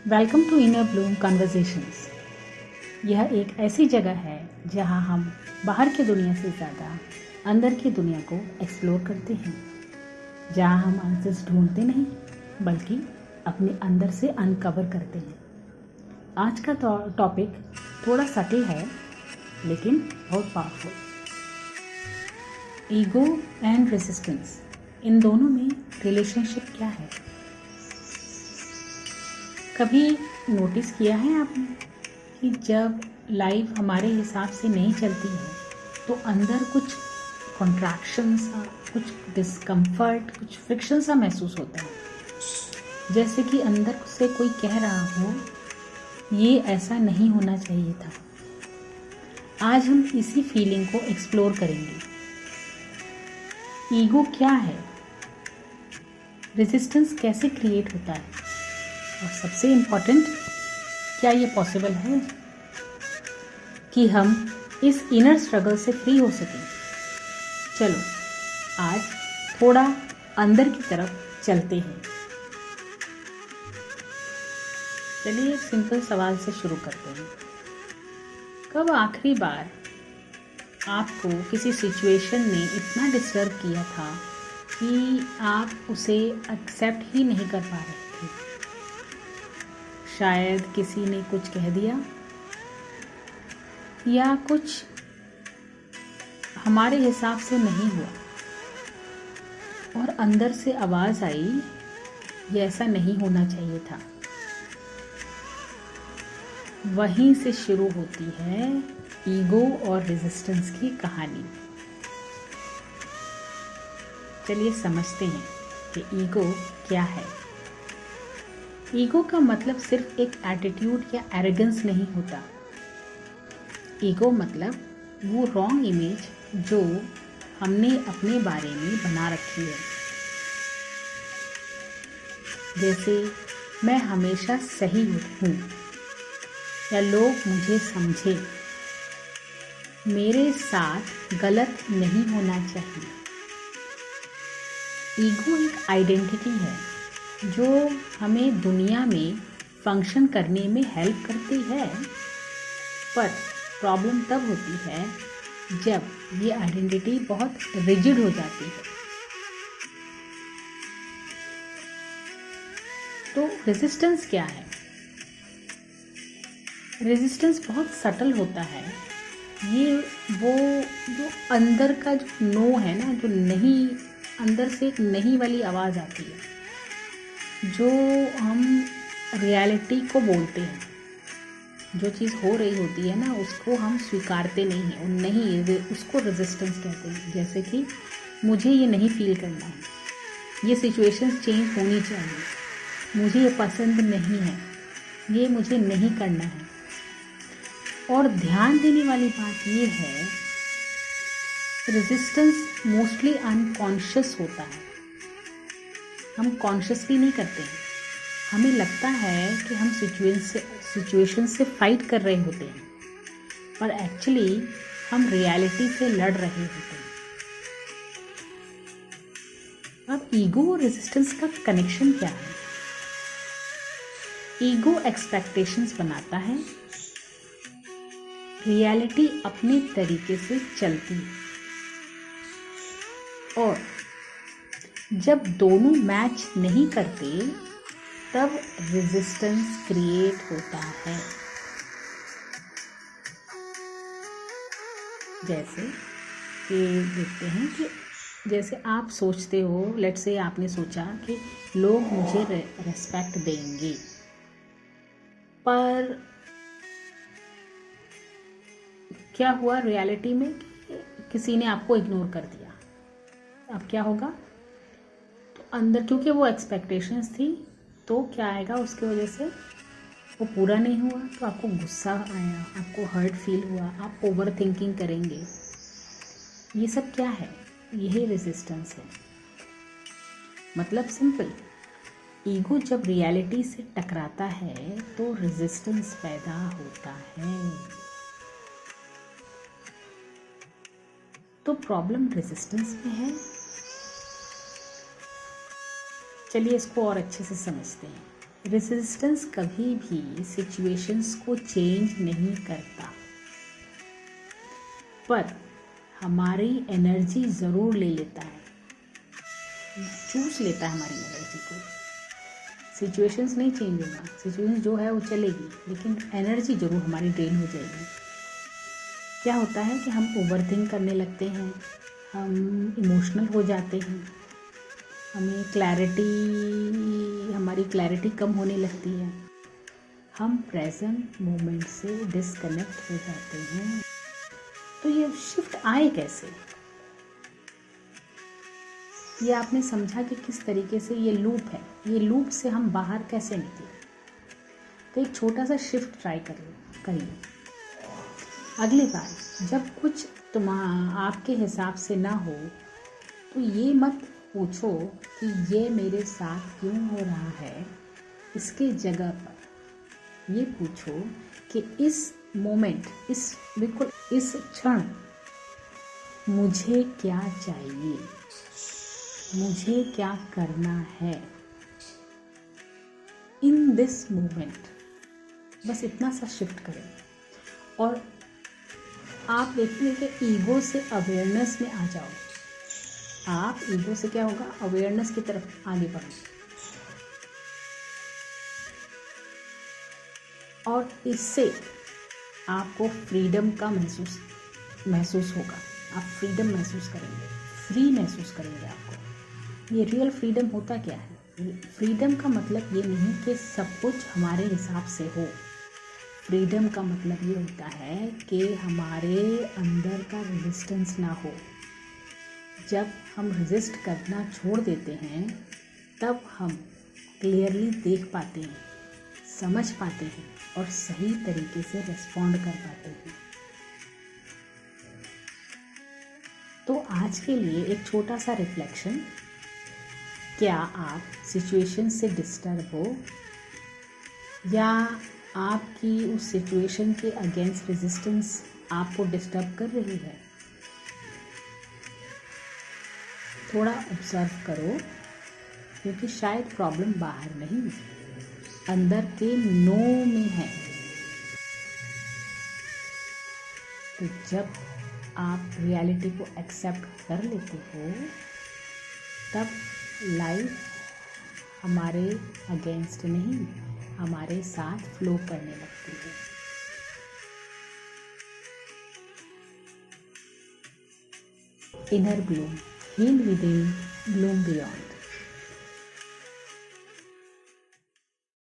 Welcome to inner bloom conversations. यह एक ऐसी जगह है जहां हम बाहर की दुनिया से ज़्यादा अंदर की दुनिया को एक्सप्लोर करते हैं, जहां हम आंसर्स ढूंढते नहीं बल्कि अपने अंदर से अनकवर करते हैं। आज का टॉपिक थोड़ा सटल है लेकिन बहुत पावरफुल। ईगो एंड रेजिस्टेंस, इन दोनों में रिलेशनशिप क्या है? कभी नोटिस किया है आपने कि जब लाइफ हमारे हिसाब से नहीं चलती है तो अंदर कुछ कॉन्ट्रैक्शन सा, कुछ डिस्कम्फर्ट, कुछ फ्रिक्शन सा महसूस होता है, जैसे कि अंदर से कोई कह रहा हो ये ऐसा नहीं होना चाहिए था। आज हम इसी फीलिंग को एक्सप्लोर करेंगे। ईगो क्या है, रेजिस्टेंस कैसे क्रिएट होता है, और सबसे इम्पॉर्टेंट, क्या ये पॉसिबल है कि हम इस इनर स्ट्रगल से फ्री हो सकें? चलो आज थोड़ा अंदर की तरफ चलते हैं। चलिए एक सिंपल सवाल से शुरू करते हैं। कब आखिरी बार आपको किसी सिचुएशन ने इतना डिस्टर्ब किया था कि आप उसे एक्सेप्ट ही नहीं कर पा रहे थे? शायद किसी ने कुछ कह दिया या कुछ हमारे हिसाब से नहीं हुआ और अंदर से आवाज़ आई ये ऐसा नहीं होना चाहिए था। वहीं से शुरू होती है ईगो और रेजिस्टेंस की कहानी। चलिए समझते हैं कि ईगो क्या है। ईगो का मतलब सिर्फ एक एटीट्यूड या एरोगेंस नहीं होता। ईगो मतलब वो रॉन्ग इमेज जो हमने अपने बारे में बना रखी है, जैसे मैं हमेशा सही हूँ या लोग मुझे समझे, मेरे साथ गलत नहीं होना चाहिए। ईगो एक आइडेंटिटी है जो हमें दुनिया में फंक्शन करने में हेल्प करती है, पर प्रॉब्लम तब होती है जब ये आइडेंटिटी बहुत रिजिड हो जाती है। तो रेजिस्टेंस क्या है? रेजिस्टेंस बहुत सटल होता है। ये वो जो अंदर का जो नो है ना, जो नहीं, अंदर से एक नहीं वाली आवाज़ आती है, जो हम रियलिटी को बोलते हैं। जो चीज़ हो रही होती है ना उसको हम स्वीकारते नहीं हैं, नहीं, उसको रेजिस्टेंस कहते हैं। जैसे कि मुझे ये नहीं फील करना है, ये सिचुएशन चेंज होनी चाहिए, मुझे ये पसंद नहीं है, ये मुझे नहीं करना है। और ध्यान देने वाली बात ये है, रेजिस्टेंस मोस्टली अनकॉन्शियस होता है। हम कॉन्शियसली नहीं करते हैं। हमें लगता है कि हम सिचुएशन से फाइट कर रहे होते हैं, पर एक्चुअली हम रियलिटी से लड़ रहे होते हैं। अब ईगो और रेजिस्टेंस का कनेक्शन क्या है? ईगो एक्सपेक्टेशंस बनाता है, रियलिटी अपने तरीके से चलती है, और जब दोनों मैच नहीं करते तब रेजिस्टेंस क्रिएट होता है। जैसे कि देखते हैं कि जैसे आप सोचते हो, लेट्स से आपने सोचा कि लोग मुझे रेस्पेक्ट देंगे, पर क्या हुआ रियलिटी में कि किसी ने आपको इग्नोर कर दिया। अब क्या होगा? तो अंदर, क्योंकि वो एक्सपेक्टेशंस थी, तो क्या आएगा उसकी वजह से? वो पूरा नहीं हुआ तो आपको गुस्सा आया, आपको हर्ट फील हुआ, आप ओवर थिंकिंग करेंगे। ये सब क्या है? यही रेजिस्टेंस है। मतलब सिंपल, ईगो जब रियलिटी से टकराता है तो रेजिस्टेंस पैदा होता है। तो प्रॉब्लम रेजिस्टेंस में है। चलिए इसको और अच्छे से समझते हैं। रेजिस्टेंस कभी भी सिचुएशंस को चेंज नहीं करता, पर हमारी एनर्जी ज़रूर ले लेता है, चूस लेता है हमारी एनर्जी को। सिचुएशंस नहीं चेंज होगा, सिचुएशन जो है वो चलेगी, लेकिन एनर्जी ज़रूर हमारी ड्रेन हो जाएगी। क्या होता है कि हम ओवरथिंक करने लगते हैं, हम इमोशनल हो जाते हैं, हमारी क्लैरिटी कम होने लगती है, हम प्रेजेंट मोमेंट से डिस्कनेक्ट हो जाते हैं। तो ये शिफ्ट आए कैसे? ये आपने समझा कि किस तरीके से ये लूप है, ये लूप से हम बाहर कैसे निकले। तो एक छोटा सा शिफ्ट ट्राई करिए। अगली बार जब कुछ आपके हिसाब से ना हो तो ये मत पूछो कि ये मेरे साथ क्यों हो रहा है, इसके जगह पर ये पूछो कि इस मोमेंट, बिल्कुल इस क्षण मुझे क्या चाहिए, मुझे क्या करना है इन दिस मोमेंट। बस इतना सा शिफ्ट करें और आप देखिए कि ईगो से अवेयरनेस में आ जाओ। आप ईगो से क्या होगा, अवेयरनेस की तरफ आगे बढ़ो और इससे आपको फ्रीडम का महसूस होगा। आप फ्रीडम महसूस करेंगे, फ्री महसूस करेंगे। आपको ये रियल फ्रीडम होता क्या है? फ्रीडम का मतलब ये नहीं कि सब कुछ हमारे हिसाब से हो। फ्रीडम का मतलब ये होता है कि हमारे अंदर का रेजिस्टेंस ना हो। जब हम रेजिस्ट करना छोड़ देते हैं तब हम क्लियरली देख पाते हैं, समझ पाते हैं और सही तरीके से रिस्पॉन्ड कर पाते हैं। तो आज के लिए एक छोटा सा रिफ्लेक्शन। क्या आप सिचुएशन से डिस्टर्ब हो या आपकी उस सिचुएशन के अगेंस्ट रेजिस्टेंस आपको डिस्टर्ब कर रही है? थोड़ा ऑब्जर्व करो, क्योंकि शायद प्रॉब्लम बाहर नहीं, अंदर के नो में है। तो जब आप रियलिटी को एक्सेप्ट कर लेते हो तब लाइफ हमारे अगेंस्ट नहीं, हमारे साथ फ्लो करने लगती है। Inner bloom, heal within, bloom beyond.